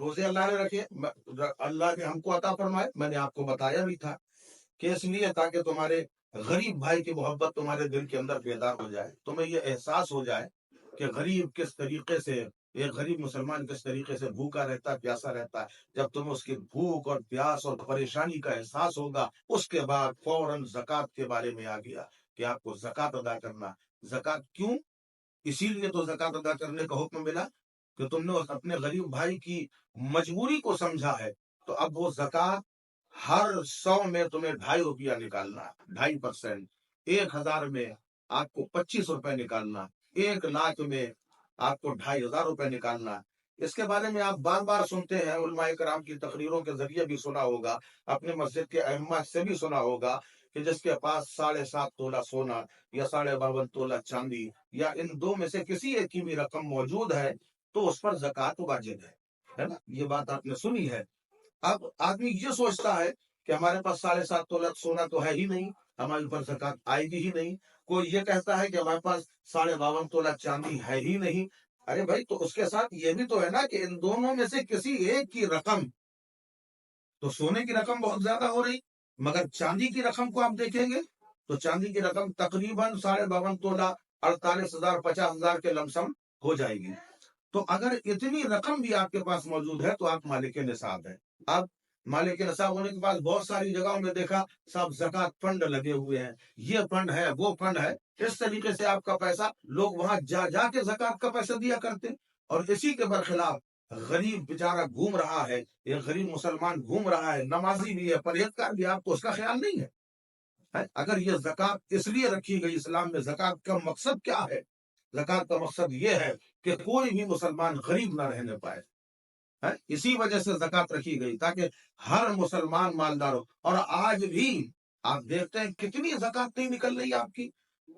روزے اللہ نے رکھے، اللہ نے ہم کو عطا فرمائے، میں نے آپ کو بتایا بھی تھا کہ اس لیے تاکہ تمہارے غریب بھائی کی محبت تمہارے دل کے اندر بیدار ہو جائے، تمہیں یہ احساس ہو جائے کہ غریب کس طریقے سے، ایک غریب مسلمان کس طریقے سے بھوکا رہتا ہے، پیاسا رہتا ہے۔ جب تمہیں اس کی بھوک اور پیاس اور پریشانی کا احساس ہوگا، اس کے بعد فوراً زکوٰۃ کے بارے میں آ گیا کہ آپ کو زکوٰۃ ادا کرنا۔ زکوٰۃ کیوں؟ اسی لیے تو زکوٰۃ ادا کرنے کا حکم ملا کہ تم نے اپنے غریب بھائی کی مجبوری کو سمجھا ہے، تو اب وہ زکوٰۃ ہر 100 میں تمہیں 2.5 روپیہ نکالنا، 2.5%۔ 1,000 میں آپ کو 25 روپے نکالنا، 1,00,000 میں آپ کو 2,500 روپے نکالنا۔ اس کے بارے میں آپ بار بار سنتے ہیں، علماء کرام کی تقریروں کے ذریعے بھی سنا ہوگا، اپنے مسجد کے ائمہ سے بھی سنا ہوگا کہ جس کے پاس 7.5 تولہ سونا یا 52.5 تولہ چاندی یا ان دو میں سے کسی ایک کی بھی رقم موجود ہے تو اس پر زکوٰۃ واجب ہے نا؟ یہ بات آپ نے سنی ہے۔ اب آدمی یہ سوچتا ہے کہ ہمارے پاس 7.5 تولہ سونا تو ہے ہی نہیں، ہمارے اوپر زکوٰۃ آئے گی ہی نہیں۔ کوئی یہ کہتا ہے کہ ہمارے پاس 52.5 تولہ چاندی ہے ہی نہیں۔ ارے بھائی، تو اس کے ساتھ یہ بھی تو ہے نا کہ ان دونوں میں سے کسی ایک کی رقم، تو سونے کی رقم بہت زیادہ ہو رہی، مگر چاندی کی رقم کو آپ دیکھیں گے تو چاندی کی رقم تقریباً 52.5 تولہ 48,000 50,000 کے لم سم ہو جائے گی۔ تو اگر اتنی رقم بھی آپ کے پاس موجود ہے تو آپ مالک نصاب ہیں۔ اب مالک نصاب ہونے کے بعد بہت ساری جگہوں میں دیکھا سب زکوٰۃ فنڈ لگے ہوئے ہیں، یہ فنڈ ہے وہ فنڈ ہے، اس طریقے سے آپ کا پیسہ لوگ وہاں جا جا کے زکوٰۃ کا پیسہ دیا کرتے، اور اسی کے برخلاف غریب بیچارہ گھوم رہا ہے، ایک غریب مسلمان گھوم رہا ہے، نمازی بھی ہے، پرہیزگار بھی ہے، آپ کو اس کا خیال نہیں ہے۔ اگر یہ زکوٰۃ اس لیے رکھی گئی، اسلام میں زکوٰۃ کا مقصد کیا ہے؟ زکوٰۃ کا مقصد یہ ہے کہ کوئی بھی مسلمان غریب نہ رہنے پائے، اسی وجہ سے زکوٰۃ رکھی گئی تاکہ ہر مسلمان مالدار ہو۔ اور آج بھی آپ دیکھتے ہیں کتنی زکوٰۃ نہیں نکل رہی ہے آپ کی،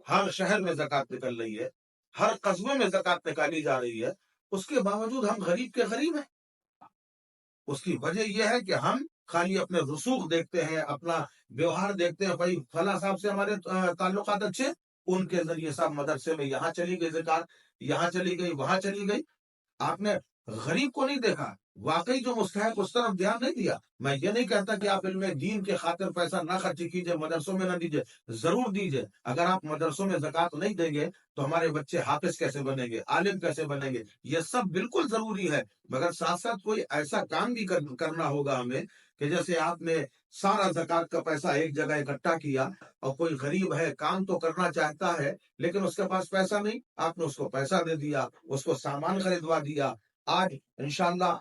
ہر شہر میں زکوٰۃ نکل رہی ہے، ہر قصبے میں زکوٰۃ نکالی جا رہی ہے، اس کے باوجود ہم غریب کے غریب ہیں۔ اس کی وجہ یہ ہے کہ ہم خالی اپنے رسوخ دیکھتے ہیں، اپنا ویوہار دیکھتے ہیں، بھائی فلاں صاحب سے ہمارے تعلقات اچھے، ان کے ذریعے صاحب مدرسے میں یہاں چلی گئی زکوٰۃ، یہاں چلی گئی، وہاں چلی گئی۔ آپ نے غریب کو نہیں دیکھا، واقعی جو مستحق اس طرف دھیان نہیں دیا۔ میں یہ نہیں کہتا کہ آپ علم دین کے خاطر پیسہ نہ خرچ کیجیے، مدرسوں میں نہ دیجیے، ضرور دیجیے۔ اگر آپ مدرسوں میں زکوٰۃ نہیں دیں گے تو ہمارے بچے حافظ کیسے بنیں گے، عالم کیسے بنیں گے؟ یہ سب بالکل ضروری ہے، مگر ساتھ ساتھ کوئی ایسا کام بھی کرنا ہوگا ہمیں کہ جیسے آپ نے سارا زکوٰۃ کا پیسہ ایک جگہ اکٹھا کیا، اور کوئی غریب ہے، کام تو کرنا چاہتا ہے لیکن اس کے پاس پیسہ نہیں، آپ نے اس کو پیسہ دے دیا، اس کو سامان خریدوا دیا۔ آج انشاءاللہ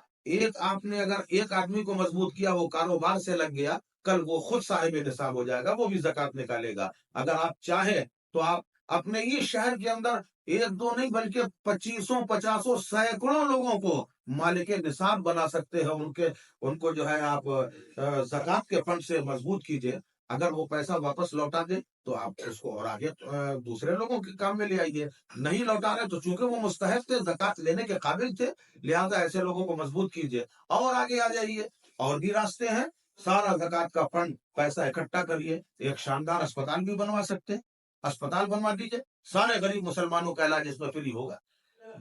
آپ نے اگر ایک آدمی کو مضبوط کیا، وہ کاروبار سے لگ گیا، کل وہ خود صاحب نصاب ہو جائے گا، وہ بھی زکوٰۃ نکالے گا۔ اگر آپ چاہیں تو آپ اپنے ہی شہر کے اندر ایک دو نہیں بلکہ 25 50 سینکڑوں لوگوں کو مالک نصاب بنا سکتے ہیں، ان کو جو ہے آپ زکوٰۃ کے فنڈ سے مضبوط کیجئے۔ اگر وہ پیسہ واپس لوٹا دے تو آپ اس کو اور آگے دوسرے لوگوں کے کام میں لے آئیے۔ نہیں لوٹا رہے تو چونکہ وہ مستحق تھے، زکوٰۃ لینے کے قابل تھے، لہذا ایسے لوگوں کو مضبوط کیجئے اور آگے آ جائیے۔ اور بھی راستے ہیں، سارا زکوٰۃ کا فنڈ پیسہ اکٹھا کریے، ایک شاندار اسپتال بھی بنوا سکتے ہیں، اسپتال بنوا دیجئے، سارے غریب مسلمانوں کا علاج اس میں فری ہوگا۔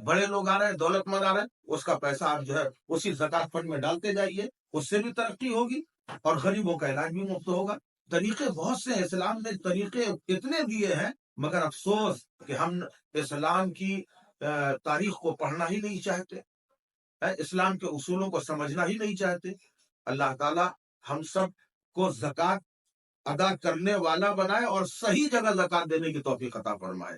بڑے لوگ آ رہے ہیں، دولت مند آ رہے ہیں، اس کا پیسہ آپ جو ہے اسی زکوٰۃ فنڈ میں ڈالتے جائیے، اس سے بھی ترقی ہوگی اور غریبوں کا علاج بھی مفت ہوگا۔ طریقے بہت سے ہیں، اسلام نے طریقے اتنے دیے ہیں، مگر افسوس کہ ہم اسلام کی تاریخ کو پڑھنا ہی نہیں چاہتے، اسلام کے اصولوں کو سمجھنا ہی نہیں چاہتے۔ اللہ تعالی ہم سب کو زکوٰۃ ادا کرنے والا بنائے اور صحیح جگہ زکوٰۃ دینے کی توفیق عطا فرمائے۔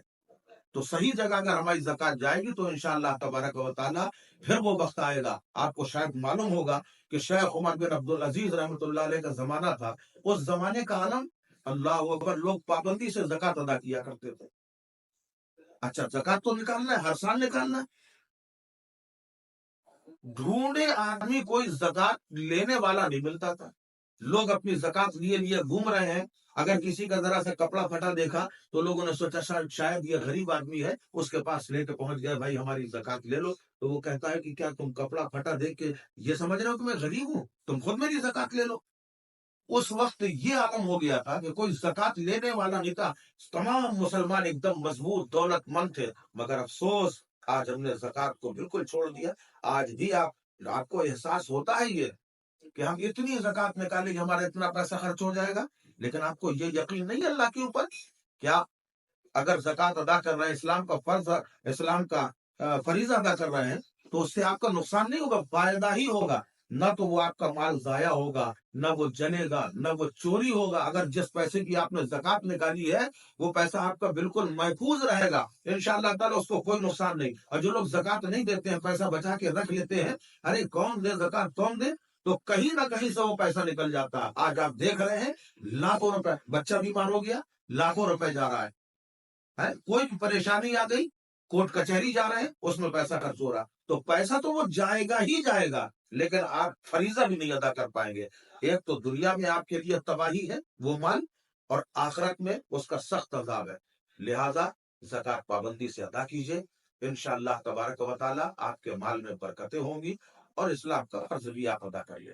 تو صحیح جگہ اگر ہماری زکوٰۃ جائے گی تو انشاءاللہ تبارک و تعالیٰ پھر وہ وقت آئے گا۔ آپ کو شاید معلوم ہوگا کہ شیخ عمر بن عبدالعزیز رحمۃ اللہ علیہ کا زمانہ تھا، اس زمانے کا عالم، اللہ اکبر، لوگ پابندی سے زکوٰۃ ادا کیا کرتے تھے۔ اچھا، زکوٰۃ تو نکالنا ہے، ہر سال نکالنا ہے، ڈھونڈے آدمی کوئی زکوٰۃ لینے والا نہیں ملتا تھا، لوگ اپنی زکوٰۃ لیے لیے گھوم رہے ہیں۔ اگر کسی کا ذرا سا کپڑا پھٹا دیکھا تو لوگوں نے سوچا شاید یہ غریب آدمی ہے، اس کے پاس لے کے پہنچ گئے، بھائی ہماری زکوٰۃ لے لو۔ تو وہ کہتا ہے کہ کیا تم کپڑا پھٹا دیکھ کے یہ سمجھ رہے ہو کہ میں غریب ہوں؟ تم خود میری زکوٰۃ لے لو۔ اس وقت یہ عالم ہو گیا تھا کہ کوئی زکوٰۃ لینے والا نہیں تھا، تمام مسلمان ایک دم مضبوط دولت مند تھے، مگر افسوس آج ہم نے زکوٰۃ کو بالکل چھوڑ دیا۔ آج بھی آپ آپ کو احساس ہوتا ہے یہ کہ ہم اتنی زکات نکالیں گے ہمارا اتنا پیسہ خرچ ہو جائے گا، لیکن آپ کو یہ یقین نہیں ہے اللہ کے اوپر؟ کیا اگر زکات ادا کر رہے ہیں، اسلام کا فرض، اسلام کا فریضہ ادا کر رہے ہیں، تو اس سے آپ کا نقصان نہیں ہوگا، فائدہ ہی ہوگا؟ نہ تو وہ آپ کا مال ضائع ہوگا، نہ وہ جلے گا، نہ وہ چوری ہوگا۔ اگر جس پیسے کی آپ نے زکات نکالی ہے وہ پیسہ آپ کا بالکل محفوظ رہے گا انشاءاللہ تعالیٰ، اس کو کوئی نقصان نہیں۔ اور جو لوگ زکات نہیں دیتے ہیں، پیسہ بچا کے رکھ لیتے ہیں، ارے کون دے زکات، کون دے، تو کہیں نہ کہیں سے وہ پیسہ نکل جاتا ہے۔ آج آپ دیکھ رہے ہیں لاکھوں روپے، بچہ بیمار ہو گیا لاکھوں روپے جا رہا ہے، کوئی بھی پریشانی آ گئی کورٹ کچہری جا رہے ہیں اس میں پیسہ خرچ ہو رہا، تو پیسہ تو وہ جائے گا ہی جائے گا، لیکن آپ فریضہ بھی نہیں ادا کر پائیں گے۔ ایک تو دنیا میں آپ کے لیے تباہی ہے وہ مال، اور آخرت میں اس کا سخت عذاب ہے۔ لہذا زکات پابندی سے ادا کیجیے، انشاءاللہ تبارک و تعالیٰ آپ کے مال میں برکتیں ہوں گی، اور اسلام کا فرض بھی آپ ادا کریے۔